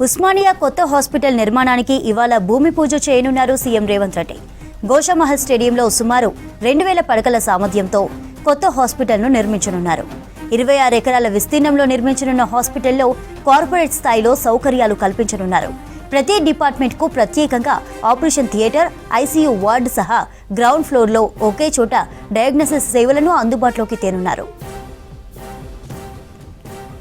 ఉస్మానియా కొత్త హాస్పిటల్ నిర్మాణానికి ఇవాళ భూమి పూజ చేయనున్నారు సీఎం రేవంత్ రెడ్డి. గోషామహల్ స్టేడియంలో సుమారు 2000 పడకల సామర్థ్యంతో కొత్త హాస్పిటల్ను నిర్మించనున్నారు. 26 ఎకరాల విస్తీర్ణంలో నిర్మించనున్న హాస్పిటల్లో కార్పొరేట్ స్థాయిలో సౌకర్యాలు కల్పించనున్నారు. ప్రతి డిపార్ట్మెంట్కు ప్రత్యేకంగా ఆపరేషన్ థియేటర్, ఐసీయూ వార్డు సహా గ్రౌండ్ ఫ్లోర్లో ఒకే చోట డయాగ్నోసిస్ సేవలను అందుబాటులోకి తేనున్నారు.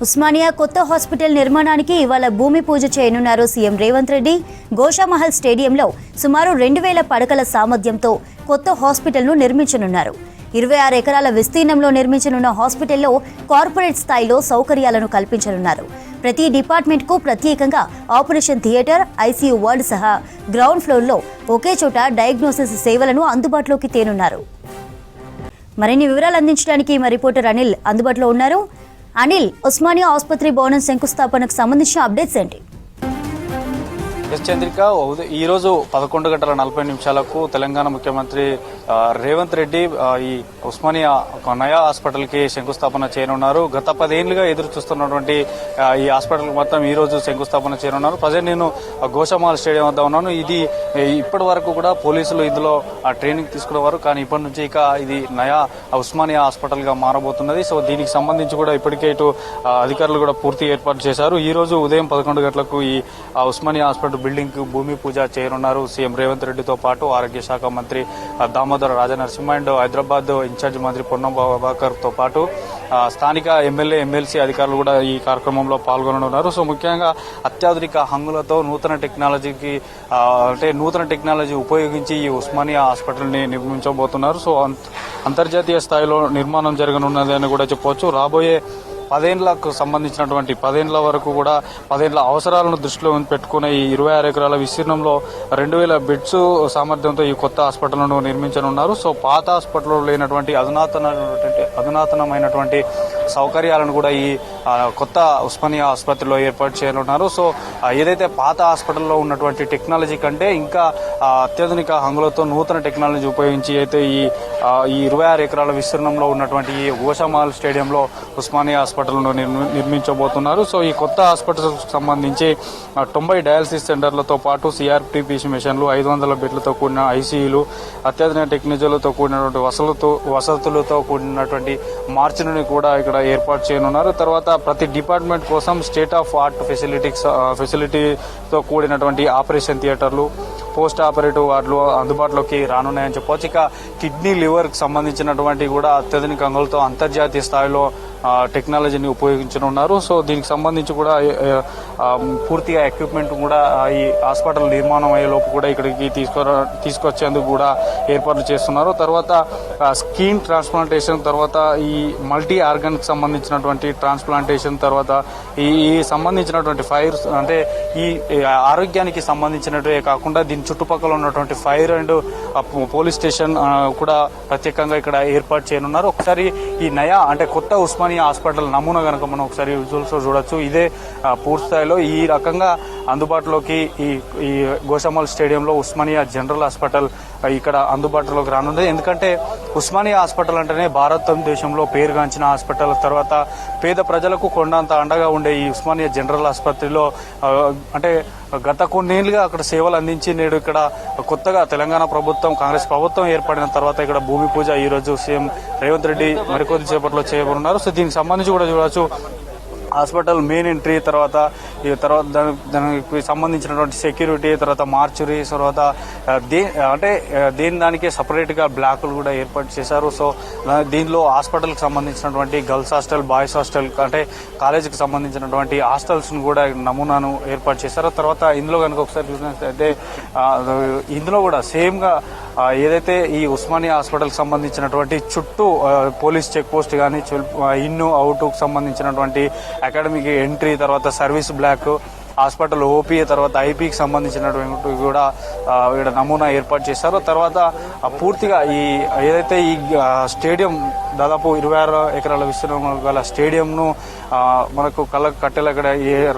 ఉస్మానియా కొత్త హాస్పిటల్ నిర్మాణానికి ఇవాళ భూమి పూజ చేయనున్నారు సీఎం రేవంత్ రెడ్డి. గోషామహల్ స్టేడియంలో సుమారు 2000 పడకల సామర్థ్యంతో కొత్త హాస్పిటల్ను నిర్మించనున్నారు. 26 ఎకరాల విస్తీర్ణంలో నిర్మించనున్న హాస్పిటల్లో కార్పొరేట్ స్థాయిలో సౌకర్యాలను కల్పించనున్నారు. ప్రతి డిపార్ట్మెంట్కు ప్రత్యేకంగా ఆపరేషన్ థియేటర్, ఐసీయూ వార్డు సహా గ్రౌండ్ ఫ్లోర్లో ఒకే చోట డయాగ్నోసిస్ సేవలను అందుబాటులోకి తేనున్నారు. మరిన్ని వివరాలు అందించడానికి మా రిపోర్టర్ అనిల్ అందుబాటులో ఉన్నారు. అనిల్, ఉస్మానియా ఆసుపత్రి భవనం శంకుస్థాపనకు సంబంధించిన అప్డేట్స్ ఏంటి? చంద్రిక, ఈ రోజు 11:40 తెలంగాణ ముఖ్యమంత్రి రేవంత్ రెడ్డి ఈ ఉస్మానియా నయా హాస్పిటల్ కి శంకుస్థాపన చేయనున్నారు. గత 10 ఏళ్లుగా ఎదురు చూస్తున్నటువంటి ఈ హాస్పిటల్ మొత్తం ఈ రోజు శంకుస్థాపన చేయనున్నారు. ప్రజెంట్ నేను గోషామహల్ స్టేడియం వద్ద ఉన్నాను. ఇది ఇప్పటి వరకు కూడా పోలీసులు ఇందులో ట్రైనింగ్ తీసుకునేవారు, కానీ ఇప్పటి నుంచి ఇక ఇది నయా ఉస్మానియా హాస్పిటల్ గా మారబోతున్నది. సో దీనికి సంబంధించి కూడా ఇప్పటికే ఇటు అధికారులు కూడా పూర్తి ఏర్పాటు చేశారు. ఈ రోజు ఉదయం 11 గంటలకు ఈ ఉస్మానియా హాస్పిటల్ బిల్డింగ్ కు భూమి పూజ చేయనున్నారు సీఎం రేవంత్ రెడ్డితో పాటు ఆరోగ్య శాఖ మంత్రి దామోదర రాజనరసింహ అండ్ హైదరాబాద్ ఇన్ఛార్జ్ మంత్రి పొన్నం ప్రభాకర్ తో పాటు స్థానిక ఎమ్మెల్యే, ఎమ్మెల్సీ అధికారులు కూడా ఈ కార్యక్రమంలో పాల్గొననున్నారు. సో ముఖ్యంగా అత్యాధునిక హంగులతో నూతన టెక్నాలజీ ఉపయోగించి ఈ ఉస్మానియా హాస్పిటల్ ని నిర్మించబోతున్నారు. సో అంతర్జాతీయ స్థాయిలో నిర్మాణం జరగనున్నది అని కూడా చెప్పవచ్చు. రాబోయే 10 ఏళ్లకు సంబంధించినటువంటి 10 ఏళ్ల వరకు కూడా 10 ఏళ్ల అవసరాలను దృష్టిలో పెట్టుకునే ఈ 26 ఎకరాల విస్తీర్ణంలో 2000 బెడ్స్ సామర్థ్యంతో ఈ కొత్త హాస్పిటల్ను నిర్మించనున్నారు. సో పాత హాస్పిటల్లో లేనటువంటి అధునాతనమైనటువంటి సౌకర్యాలను కూడా ఈ కొత్త ఉస్మానియా ఆసుపత్రిలో ఏర్పాటు చేయనున్నారు. సో ఏదైతే పాత హాస్పిటల్లో ఉన్నటువంటి టెక్నాలజీ కంటే ఇంకా అత్యాధునిక హంగులతో నూతన టెక్నాలజీ ఉపయోగించి అయితే ఈ 26 ఎకరాల విస్తీర్ణంలో ఉన్నటువంటి ఈ గోషామహల్ స్టేడియంలో ఉస్మానియా హాస్పిటల్ను నిర్మించబోతున్నారు. సో ఈ కొత్త హాస్పిటల్ సంబంధించి 90 డయాలసిస్ సెంటర్లతో పాటు సిఆర్పిసి మిషన్లు, 500 బెడ్లతో కూడిన ఐసీయూలు, అత్యాధునిక టెక్నాలజీలతో కూడినటువంటి వసతులతో కూడినటువంటి మార్చిని కూడా ఇక్కడ ఏర్పాటు చేయనున్నారు. తర్వాత ప్రతి డిపార్ట్మెంట్ కోసం స్టేట్ ఆఫ్ ఆర్ట్ ఫెసిలిటీతో కూడినటువంటి ఆపరేషన్ థియేటర్లు, పోస్ట్ ఆపరేటివ్ వార్డులు అందుబాటులోకి రానున్నాయని చెప్పవచ్చు. ఇక కిడ్నీ, లివర్ కి సంబంధించినటువంటి కూడా అత్యాధునిక అంగులతో అంతర్జాతీయ స్థాయిలో టెక్నాలజీని ఉపయోగించనున్నారు. సో దీనికి సంబంధించి కూడా పూర్తిగా ఎక్విప్మెంట్ కూడా ఈ హాస్పిటల్ నిర్మాణం అయ్యే లోపు కూడా ఇక్కడికి తీసుకొచ్చేందుకు కూడా ఏర్పాట్లు చేస్తున్నారు. తర్వాత స్కిన్ ట్రాన్స్ప్లాంటేషన్, తర్వాత ఈ మల్టీ ఆర్గన్ కి సంబంధించినటువంటి ట్రాన్స్ప్లాంటేషన్, తర్వాత ఈ సంబంధించినటువంటి ఫైర్స్ అంటే ఈ ఆరోగ్యానికి సంబంధించినవే కాకుండా దీని చుట్టుపక్కల ఉన్నటువంటి ఫైర్ అండ్ పోలీస్ స్టేషన్ కూడా ప్రత్యేకంగా ఇక్కడ ఏర్పాటు చేయనున్నారు. ఒకసారి ఈ నయా అంటే కొత్త ఉస్మానియా హాస్పిటల్ నమూనా కనుక మనం ఒకసారి విజువల్స్ లో చూడొచ్చు. ఇదే పూర్తి స్థాయిలో ఈ రకంగా అందుబాటులోకి ఈ గోషామహల్ స్టేడియంలో ఉస్మానియా జనరల్ హాస్పిటల్ ఇక్కడ అందుబాటులోకి రానుంది. ఎందుకంటే ఉస్మానియా హాస్పిటల్ అంటేనే భారతదేశంలో పేరుగాంచిన హాస్పిటల్. తర్వాత పేద ప్రజలకు కొండంత అండగా ఉండే ఈ ఉస్మానియా జనరల్ ఆసుపత్రిలో అంటే గత కొన్నేళ్లుగా అక్కడ సేవలు అందించి నేడు ఇక్కడ కొత్తగా తెలంగాణ ప్రభుత్వం, కాంగ్రెస్ ప్రభుత్వం ఏర్పడిన తర్వాత ఇక్కడ భూమి పూజ ఈ రోజు సీఎం రేవంత్ రెడ్డి మరికొద్ది సేపట్లో చేయబోతున్నారు. సో దీనికి సంబంధించి కూడా చూడవచ్చు. హాస్పిటల్ మెయిన్ ఎంట్రీ, తర్వాత దానికి సంబంధించినటువంటి సెక్యూరిటీ, తర్వాత మార్చురీ, తర్వాత దానికే సపరేట్ గా బ్లాకులు కూడా ఏర్పాటు చేశారు. సో దీనిలో హాస్పిటల్ కి సంబంధించినటువంటి గర్ల్స్ హాస్టల్, బాయ్స్ హాస్టల్ అంటే కాలేజీకి సంబంధించినటువంటి హాస్టల్స్ ను కూడా నమూనాను ఏర్పాటు చేశారు. తర్వాత ఇందులో కనుక ఒకసారి చూసినట్లయితే ఇందులో కూడా సేమ్ గా ఏదైతే ఈ ఉస్మానియా హాస్పిటల్ కి సంబంధించినటువంటి చుట్టూ పోలీస్ చెక్ పోస్ట్ కానీ, ఇన్ అవుట్ కు సంబంధించినటువంటి అకాడమిక్ ఎంట్రీ, తర్వాత సర్వీస్ బ్లాక్, హాస్పిటల్ ఓపీ, తర్వాత ఐపీకి సంబంధించినటువంటి కూడా ఇక్కడ నమూనా ఏర్పాటు చేశారు. తర్వాత పూర్తిగా ఏదైతే ఈ స్టేడియం దాదాపు 26 ఎకరాల విస్తీర్ణం గల స్టేడియంను మనకు కళ్ళకు కట్టేలా ఇక్కడ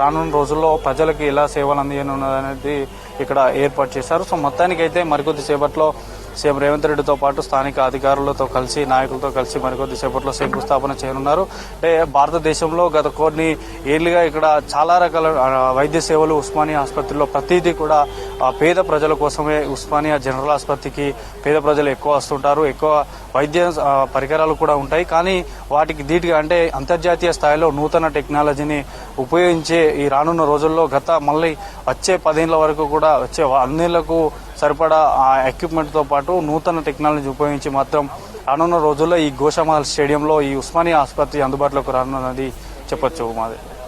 రానున్న రోజుల్లో ప్రజలకు ఎలా సేవలు అందించనున్నది అనేది ఇక్కడ ఏర్పాటు చేశారు. సో మొత్తానికైతే మరికొద్ది సేపట్లో సీఎం రేవంత్ రెడ్డితో పాటు స్థానిక అధికారులతో కలిసి నాయకులతో కలిసి మరికొద్ది సేపట్లో శంకుస్థాపన చేయనున్నారు. అంటే భారతదేశంలో గత కొన్ని ఏళ్లుగా ఇక్కడ చాలా రకాల వైద్య సేవలు ఉస్మానియా ఆసుపత్రిలో ప్రతిదీ కూడా పేద ప్రజల కోసమే. ఉస్మానియా జనరల్ ఆసుపత్రికి పేద ప్రజలు ఎక్కువ వస్తుంటారు, ఎక్కువ వైద్య పరికరాలు కూడా ఉంటాయి. కానీ వాటికి ధీటుగా అంటే అంతర్జాతీయ స్థాయిలో నూతన టెక్నాలజీని ఉపయోగించే ఈ రానున్న రోజుల్లో మళ్ళీ వచ్చే 10 ఏళ్ల వరకు కూడా వచ్చే 100 ఏళ్లకు సరిపడా ఆ ఎక్విప్మెంట్తో పాటు నూతన టెక్నాలజీ ఉపయోగించి మాత్రం రానున్న రోజుల్లో ఈ గోషామహల్ స్టేడియంలో ఈ ఉస్మానియా ఆసుపత్రి అందుబాటులోకి రానున్నది చెప్పొచ్చు. మాది